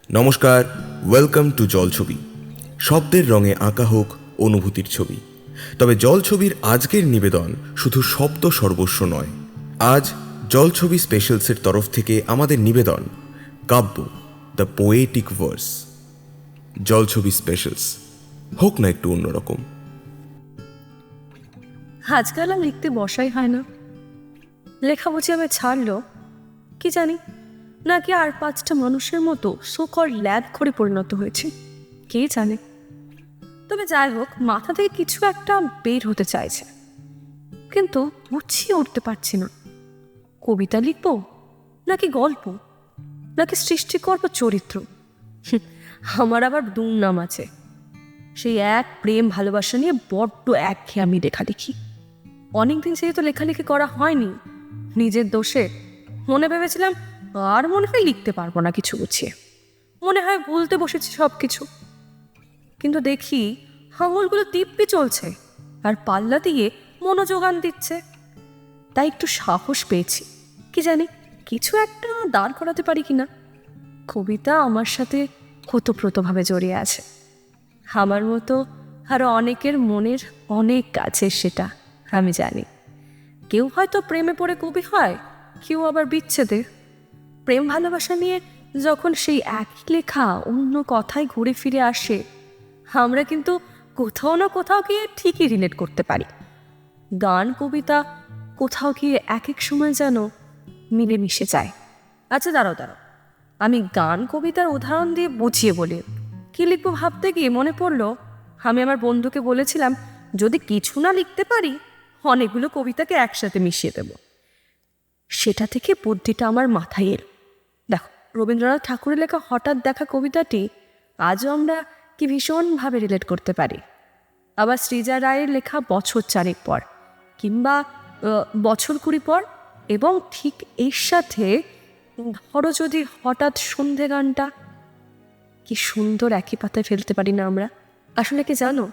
নমস্কার, welcome to জল ছবি। শব্দের রঙে আঁকা হোক অনুভূতির ছবি। তবে জল ছবির আজকের নিবেদন শুধু শব্দ সর্বস্ব নয়। আজ জল ছবি স্পেশালসের তরফ থেকে আমাদের নিবেদন কাব্য, দ্য পোয়েটিক ভার্স। জল ছবি স্পেশালস হোক না একটু অন্যরকম। আজকাল আর লিখতে বসাই হয় না। লেখা বুঝি আমি ছাড়লো কি জানি, নাকি আর 5টা মানুষের মতো সোকর ল্যাদ করে পরিণত হয়েছে, কে জানে। তবে যাই হোক, মাথা থেকে কিছু একটা বের হতে চাইছে, কিন্তু গুছিয়ে উঠতে পারছি না। কবিতা লিখবো, নাকি গল্প, নাকি সৃষ্টি করবো চরিত্র। আমার আবার দুর্নাম আছে, সেই এক প্রেম ভালোবাসা নিয়ে বড্ড একঘেয়েমি লেখালেখি। অনেকদিন যেহেতু লেখালেখি করা হয়নি, নিজের দোষে মনে ভেবেছিলাম আর মনে হয় লিখতে পারবো না কিছু গুছিয়ে, মনে হয় ভুলতে বসেছি সব কিছু। কিন্তু দেখি আঙুলগুলো দিব্যি চলছে আর পাল্লা দিয়ে মনোযোগান দিচ্ছে। তাই একটু সাহস পেয়েছি, কি জানি কিছু একটা দাঁড় করাতে পারি কিনা। কবিতা আমার সাথে ওতপ্রোতভাবে জড়িয়ে আছে, আমার মতো আরো অনেকের মনের অনেক কাছে সেটা আমি জানি। কেউ হয়তো প্রেমে পড়ে কবি হয়, কেউ আবার বিচ্ছেদে। প্রেম ভালোবাসা নিয়ে যখন সেই একই লেখা অন্য কথায় ঘুরে ফিরে আসে, আমরা কিন্তু কোথাও না কোথাও গিয়ে ঠিকই রিলেট করতে পারি। গান কবিতা কোথাও গিয়ে এক এক সময় যেন মিলেমিশে যায়। আচ্ছা দাঁড়াও, আমি গান কবিতার উদাহরণ দিয়ে বুঝিয়ে বলি। কি লিখবো ভাবতে গিয়ে মনে পড়লো, আমি আমার বন্ধুকে বলেছিলাম যদি কিছু না লিখতে পারি, অনেকগুলো কবিতাকে একসাথে মিশিয়ে দেব। সেটা থেকে বুদ্ধিটা আমার মাথায় এলো। দেখো, রবীন্দ্রনাথ ঠাকুরের লেখা হঠাৎ দেখা কবিতাটি আজও আমরা কি ভীষণভাবে রিলেট করতে পারি। আবার শ্রীজা রায়ের লেখা বছর 4 পর, কিংবা বছর 20 পর, এবং ঠিক এর সাথে ধরো যদি হঠাৎ সন্ধে গানটা, কি সুন্দর একই পাতায় ফেলতে পারি না আমরা। আসলে কি জানো,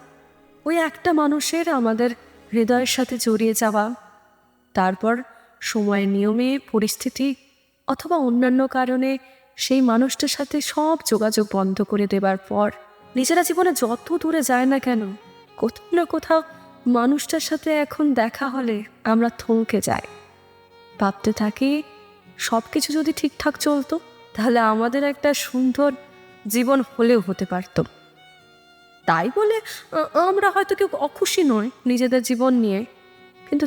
ওই একটা মানুষের আমাদের হৃদয়ের সাথে জড়িয়ে যাওয়া, তারপর সময়ের নিয়মে, পরিস্থিতি অথবা অন্যান্য কারণে সেই মানুষটার সাথে সব যোগাযোগ বন্ধ করে দেবার পর নিজেরা জীবনে যত দূরে যায় না কেন, কোথাও না কোথাও মানুষটার সাথে এখন দেখা হলে আমরা থমকে যাই, ভাবতে থাকি সব কিছু যদি ঠিকঠাক চলতো তাহলে আমাদের একটা সুন্দর জীবন হলেও হতে পারত। তাই বলে আমরা হয়তো কেউ অখুশি নয় নিজেদের জীবন নিয়ে, কিন্তু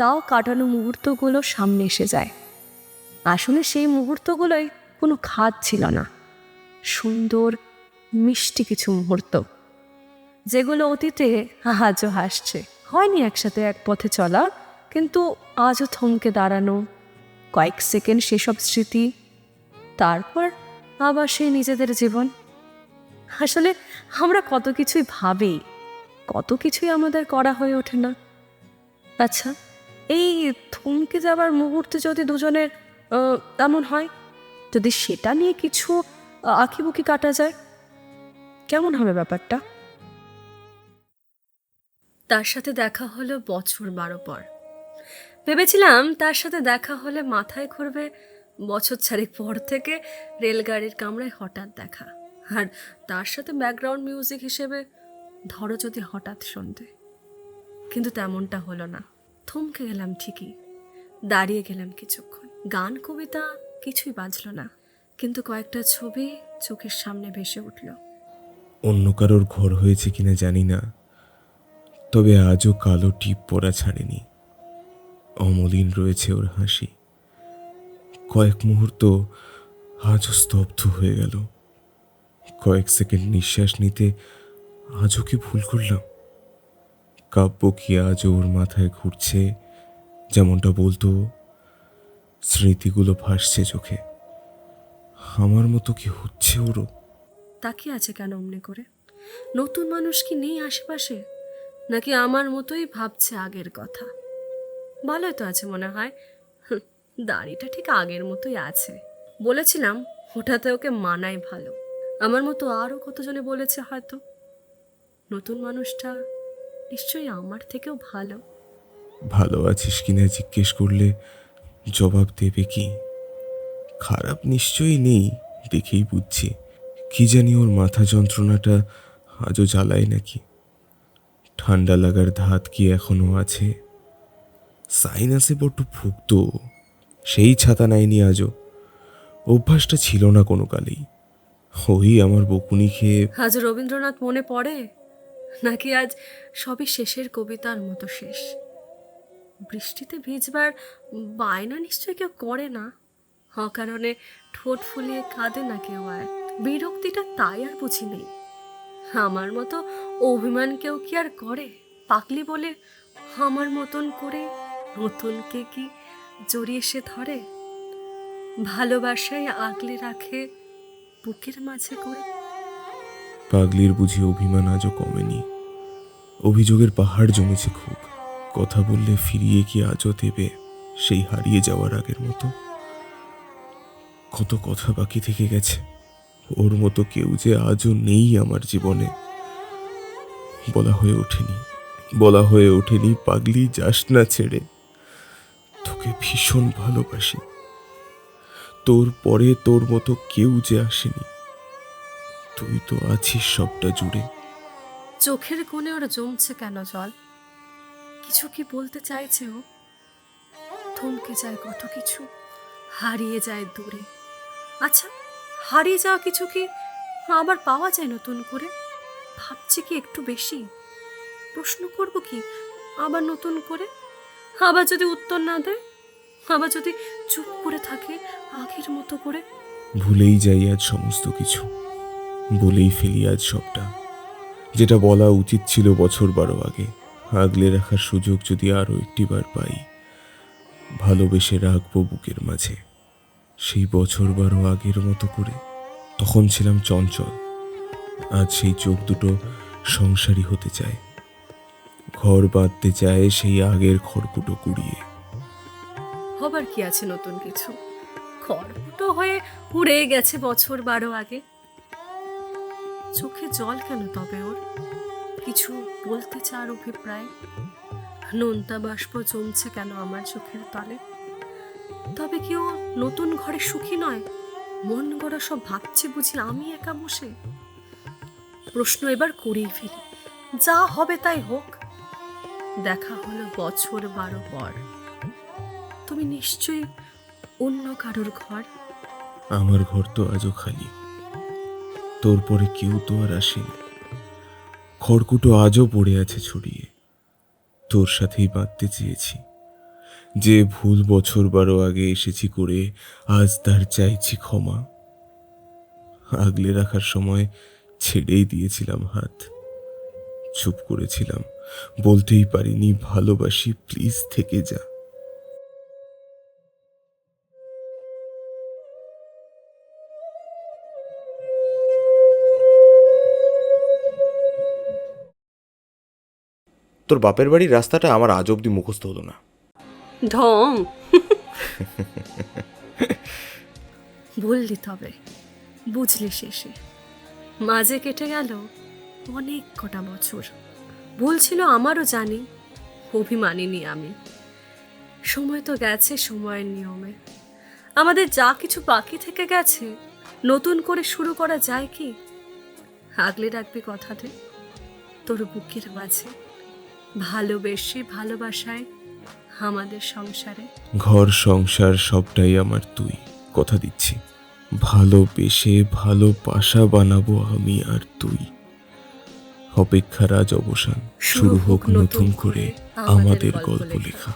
তাও কাটানো মুহূর্তগুলো সামনে এসে যায়। আসলে সেই মুহূর্তগুলোই কোনো খাদ ছিল না, সুন্দর মিষ্টি কিছু মুহূর্ত, যেগুলো অতীতে আজও হাসছে। হয়নি একসাথে এক পথে চলা, কিন্তু আজও থমকে দাঁড়ানো কয়েক সেকেন্ড সেসব স্মৃতি, তারপর আবার সেই নিজেদের জীবন। আসলে আমরা কত কিছুই ভাবি, কত কিছুই আমাদের করা হয়ে ওঠে না। আচ্ছা, এই থমকে যাবার মুহূর্তে যদি দুজনের এমন হয়, যদি সেটা নিয়ে কিছু আঁকিবুকি কাটা যায়, কেমন হবে ব্যাপারটা? তার সাথে দেখা হলো বছর 12 পর। ভেবেছিলাম তার সাথে দেখা হলে মাথায় ঘুরবে বছর 4 পর থেকে রেলগাড়ির কামরায় হঠাৎ দেখা, আর তার সাথে ব্যাকগ্রাউন্ড মিউজিক হিসেবে ধরো যদি হঠাৎ শুনতে। কিন্তু তেমনটা হলো না। থমকে গেলাম ঠিকই, দাঁড়িয়ে গেলাম কিছুক্ষণ। গান কবিতা কিছুই বাজলো না, কিন্তু কয়েকটা ছবি চোখের সামনে ভেসে উঠল। অন্য কারোর ঘর হয়েছে কিনা জানি না, তবে আজও কালো টিপ পরা ছাড়েনি। অমলিন রয়েছে ওর হাসি। কয়েক মুহূর্ত আজও স্তব্ধ হয়ে গেল। কয়েক সেকেন্ড নিঃশ্বাস নিতে আজও কি ভুল করলাম? কাব্য কি আজও ওর মাথায় ঘুরছে, যেমনটা বলতো? স্মৃতিগুলো ভাসছে চোখে। আমার মতো কি হচ্ছে ওরও? তাকিয়ে আছে কেন অমনি করে? নতুন মানুষ কি নেই আশেপাশে, নাকি আমার মতোই ভাবছে আগের কথা? ভালোই তো আছে মনে হয়। দাড়িটা ঠিক আগের মতোই আছে। বলেছিলাম ওটাতে ওকে মানায় ভালো। আমার মতো আরও কতজনে বলেছে হয়তো। নতুন মানুষটা নিশ্চয়ই আমার থেকেও ভালো। ভালো আছিস কিনা জিজ্ঞেস করলে জবাব দেবে কি? খারাপ নিশ্চয়ই নেই, দেখেই বুঝছি কি জানি ওর মাথা যন্ত্রণাটা আজও জ্বালায় নাকি। ঠান্ডা লাগার ধাত কি এখনো আছে? সাইনাসে বড্ড ভুগত, সেই ছাতা নেয়নি আজও। অভ্যাসটা ছিল না কোনো কালেই। ওই আমার বকুনি খেয়ে। আজ রবীন্দ্রনাথ মনে পড়ে, নাকি আজ সবই শেষের কবিতার মতো শেষ? বৃষ্টিতে ভিজবার বায়না নিশ্চয় কেউ করে না, অকারণে ঠোঁট ফুলিয়ে কাঁদে না কেউ আর। বিরক্তিটা তাই আর বুঝি নেই। আমার মতো অভিমান কেউ কি আর করে? পাগলি বলে আমার মতন করে নতুনকে কি জড়িয়ে সে ধরে? ভালোবাসায় আগলে রাখে বুকের মাঝে করে। পাগলির বুঝি অভিমান আজও কমেনি। অভিযোগের পাহাড় জমেছে খুব। কথা বললে ফিরিয়ে কি আজও দেবে সেই হারিয়ে যাওয়ার আগের মতো? কত কথা বাকি থেকে গেছে। ওর মতো কেউ যে আজও নেই আমার জীবনে। বলা হয়ে ওঠেনি পাগলি যাস না ছেড়ে। তোকে ভীষণ ভালোবাসি। তোর পরে তোর মতো কেউ যে আসেনি। তুই তো আছিস সবটা জুড়ে। চোখের কোণে ওর জমছে কেন জল? কিছু কি বলতে চাইছে ও? থমকে যায় কত কিছু, হারিয়ে যায় দূরে। আচ্ছা, হারিয়ে যাওয়া কিছু কি আবার পাওয়া যায় নতুন করে? ভাবছি কি একটু বেশি? প্রশ্ন করব কি আবার নতুন করে? আবার যদি উত্তর না দেয়, আবার যদি চুপ করে থাকে আগের মতো করে। ভুলেই যাই আজ সমস্ত কিছু, বলেই ফেলি আজ সবটা, যেটা বলা উচিত ছিল বছর 12 আগে। আগলে রাখার সুযোগ যদি আরও একটিবার পাই, ভালোবেসে রাখবো বুকের মাঝে সেই বছর 12 আগের মতো করে। তখন ছিলাম চঞ্চল, আজ সেই চোখ দুটো সংসারী হতে চায়, ঘর বাঁধতে চায় সেই আগের খড়কুটো কুড়িয়ে। হবার কি আছে নতুন কিছু? খড়কুটো হয়ে উড়ে গেছে বছর 12 আগে। চোখে জল কেন তবে ওর? কিছু বলতে চার অভিপ্রায়? নোনতা বাষ্প জমছে কেন আমার চোখের তলে? তবে কি ও নতুন ঘরে সুখী নয়? মন গড়া সব ভাবছে বুঝি আমি একা বসে? প্রশ্ন এবার করেই ফেলি, যা হবে তাই হোক। দেখা হলো বছর 12 পর। তুমি নিশ্চয়ই অন্য কারোর ঘর। আমার ঘর তো আজও খালি, তোর পরে কেউ তো আর আসেনি। খড়কুটো আজও পড়ে আছে ছড়িয়ে, তোর সাথেই বাঁধতে চেয়েছি। যে ভুল বছর 12 আগে এসেছি করে, আজ তার চাইছি ক্ষমা। আগলে রাখার সময় ছেড়েই দিয়েছিলাম হাত, চুপ করেছিলাম, বলতেই পারিনি ভালোবাসি, প্লিজ থেকে যা। তোর বাপের বাড়ির রাস্তাটা আমার আজ অব্দি মুখস্থ হলো না। ঢং। বললি তবে, বুঝলি শেষে। মাঝে কেটে গেল অনেক কটা বছর। ভুল ছিল আমারও জানি, অভিমানিনি আমি। সময় তো গেছে সময়ের নিয়মে। আমাদের যা কিছু বাকি থেকে গেছে নতুন করে শুরু করা যায় কি? আগলে রাখবি কথাতে তোর বুকের মাঝে, ভালোবেসে ভালোবাসায় আমাদের সংসারে। ঘর সংসার সবটাই আমার তুই, কথা দিচ্ছি। ভালোবেসে ভালোবাসা বানাবো আমি আর তুই। অপেক্ষার আজ অবসান, শুরু হোক নতুন করে আমাদের গল্প লেখা।